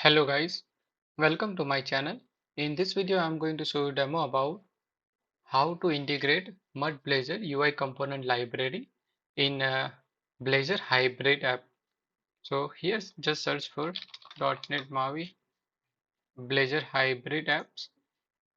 Hello guys, welcome to my channel. In this video I'm going to show you a demo about how to integrate MudBlazor UI component library in Blazor Hybrid app. So here just search for .NET MAUI Blazor Hybrid apps.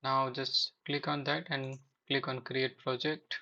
Now just click on that and click on create project.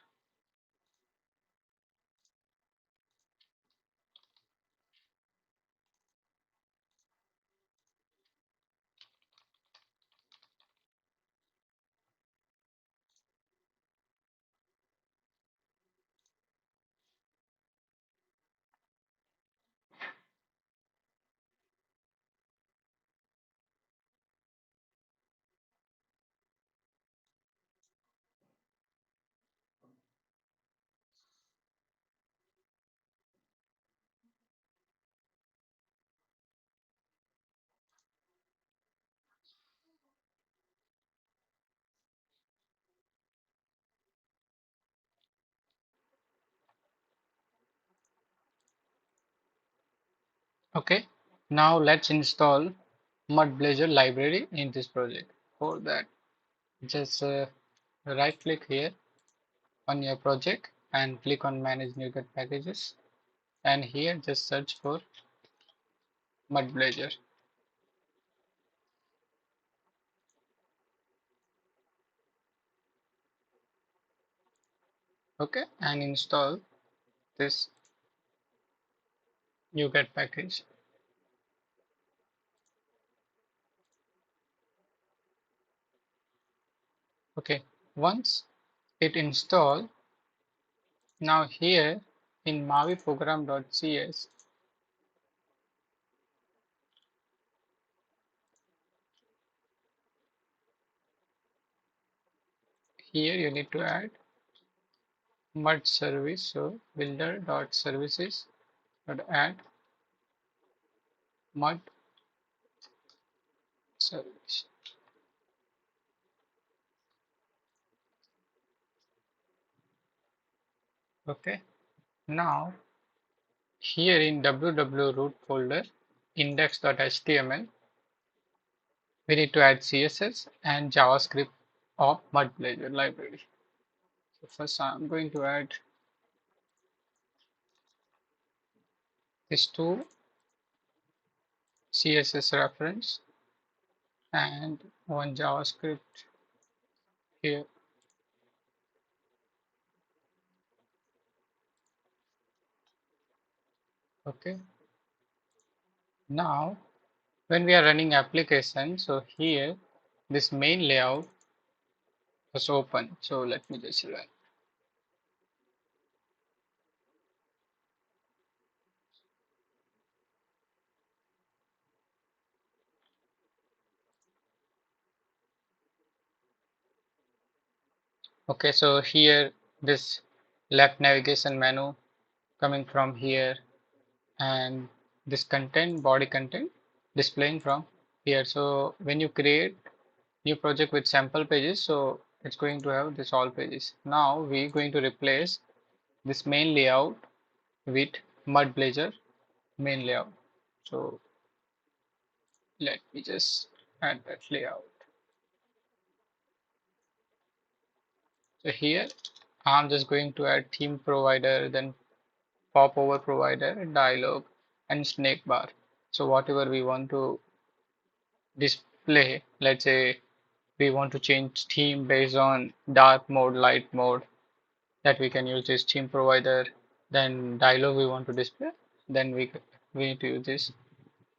Okay, now let's install MudBlazor library in this project. For that, just right click here on your project and click on manage NuGet packages, and here just search for MudBlazor. Okay, and install this NuGet package. Okay, once it installed, now here in Maui program.cs, here you need to add mud service. So builder.services add mud service. Okay, now here in www root folder index.html, we need to add CSS and JavaScript of MudBlazor library. So first I'm going to add these two CSS reference and one JavaScript here. Okay, now when we are running application, so here this main layout was open. So let me just run. Okay, so here this left navigation menu coming from here, and this content, body content displaying from here. So when you create new project with sample pages, so it's going to have this all pages. Now we're going to replace this main layout with MudBlazor main layout. So let me just add that layout. So here I'm just going to add theme provider, then popover provider, dialog, and snake bar. So whatever we want to display, let's say we want to change theme based on dark mode, light mode, that we can use this theme provider. Then dialog we want to display, then we need to use this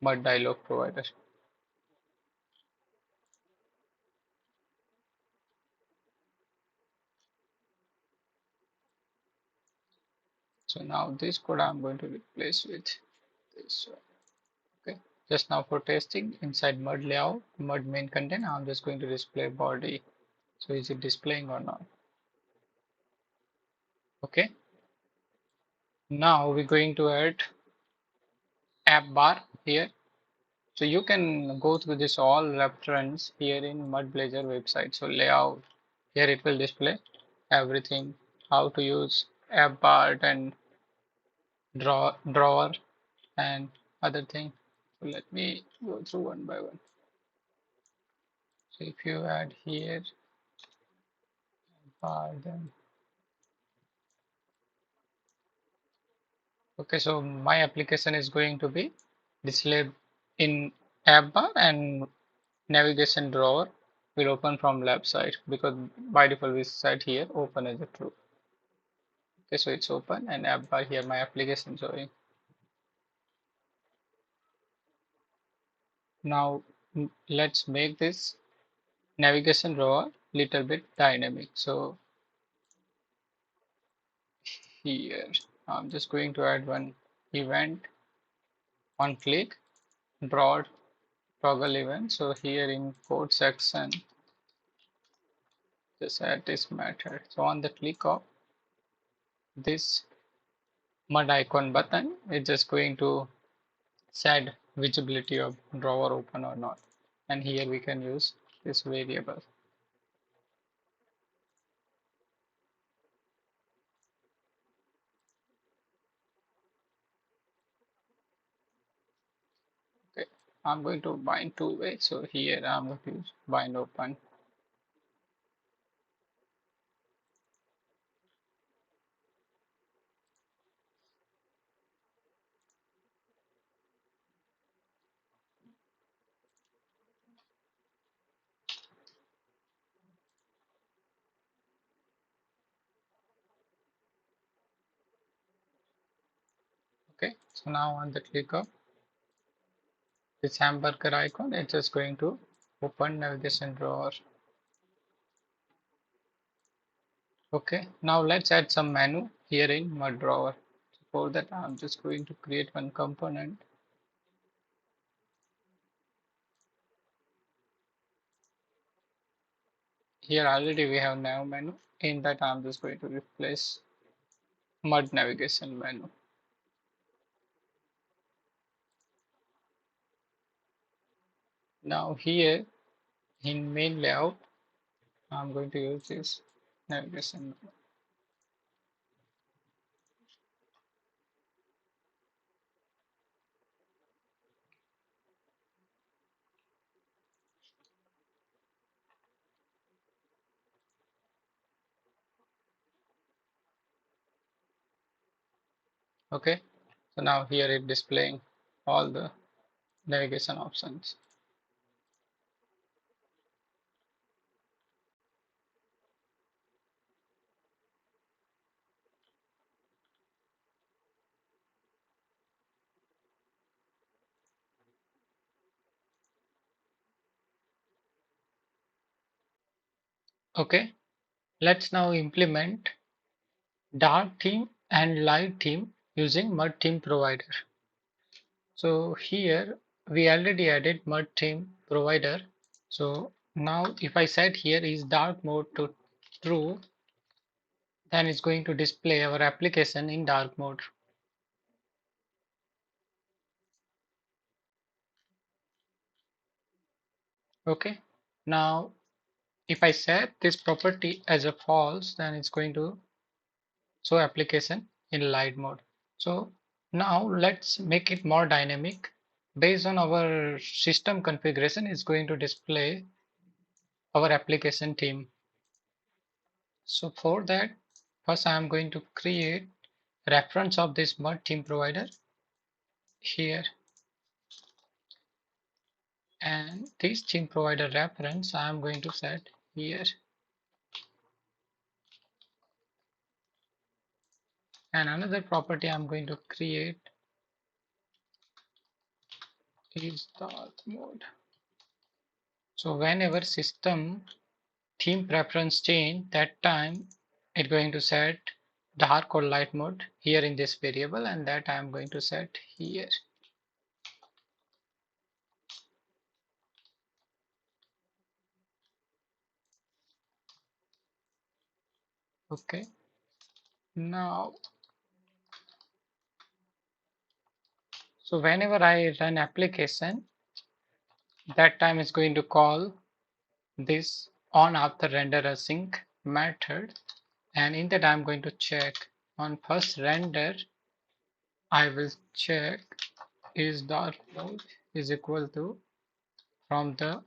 mud dialog provider. So now this code I'm going to replace with this one. Okay, just now for testing inside mud layout, mud main content, I'm just going to display body. So is it displaying or not? Okay, now we're going to add app bar here. So you can go through this all reference here in MudBlazor website. So layout, here it will display everything, how to use AppBar and drawer and other thing. So let me go through one by one. So if you add here bar, then okay, so my application is going to be displayed in app bar, and navigation drawer will open from left side, because by default we set here open as a true. Okay, so it's open, and app bar here my application showing. Now let's make this navigation drawer little bit dynamic. So here I'm just going to add one event on click broad toggle event. So here in code section, just add this method. So on the click of this mud icon button, it's just going to set visibility of drawer open or not. And here we can use this variable. Okay, I'm going to bind two ways. So here I'm going to use bind open. Okay, so now on the click of this hamburger icon, it's just going to open navigation drawer. Okay, now let's add some menu here in MudDrawer. For that, I'm just going to create one component. Here already we have now menu. In that, I'm just going to replace mud navigation menu. Now here in main layout, I'm going to use this navigation menu. Okay, so now here it's displaying all the navigation options. Okay, let's now implement dark theme and light theme using mud theme provider. So here we already added mud theme provider. So now if I set here is dark mode to true, then it's going to display our application in dark mode. Okay, now if I set this property as a false, then it's going to show application in light mode. So now let's make it more dynamic. Based on our system configuration, it's going to display our application theme. So for that, first I am going to create reference of this mud theme provider here, and this theme provider reference I am going to set here, and another property I'm going to create is dark mode. So whenever system theme preference change, that time it's going to set dark or light mode here in this variable, and that I am going to set here. Okay, now so whenever I run application, that time is going to call this on after render async method, and in that I'm going to check on first render. I will check is dark mode is equal to from the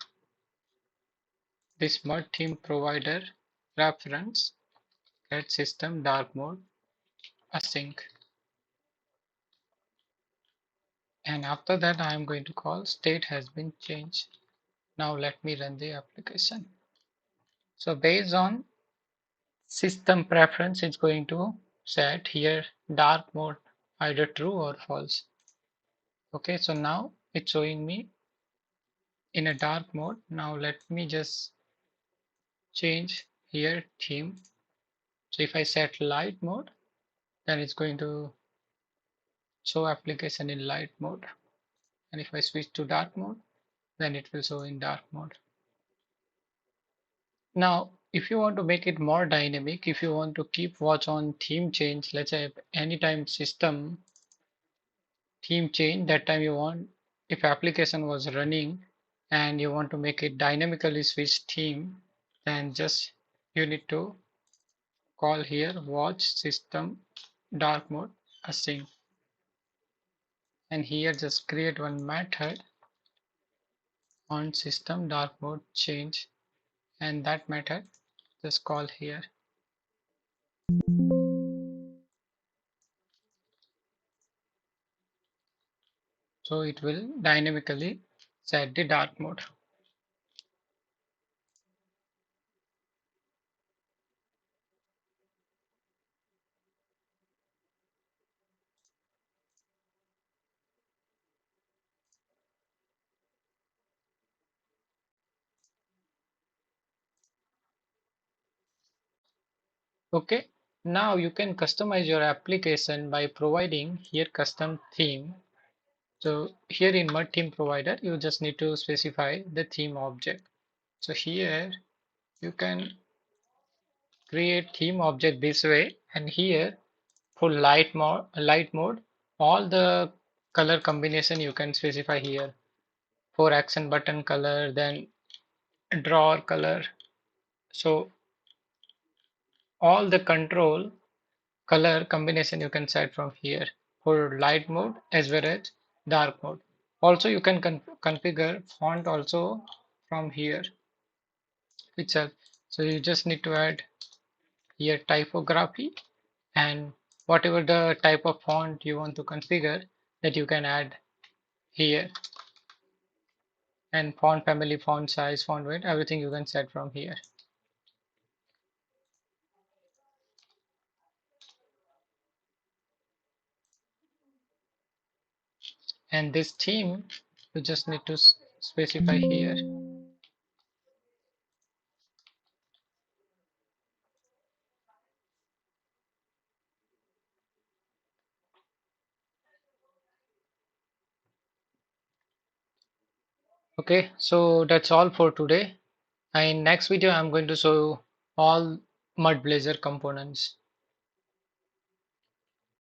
this mud theme provider reference get system dark mode async, and after that I am going to call state has been changed. Now let me run the application. So based on system preference, it's going to set here dark mode either true or false. Okay, so now it's showing me in a dark mode. Now let me just change here theme. So if I set light mode, then it's going to show application in light mode. And if I switch to dark mode, then it will show in dark mode. Now, if you want to make it more dynamic, if you want to keep watch on theme change, let's say anytime system theme change, that time you want, if application was running and you want to make it dynamically switch theme, then just you need to call here watch system dark mode async, and here just create one method on system dark mode change, and that method just call here. So it will dynamically set the dark mode. Okay, now you can customize your application by providing here custom theme. So here in Mud Theme Provider, you just need to specify the theme object. So here you can create theme object this way, and here for light mode, all the color combination you can specify here. For action button color, then drawer color. So all the control color combination you can set from here for light mode as well as dark mode. Also you can configure font also from here itself. So you just need to add here typography, and whatever the type of font you want to configure, that you can add here, and font family, font size, font weight, everything you can set from here. And this theme you just need to specify here. Okay, so that's all for today. In next video I'm going to show all MudBlazor components.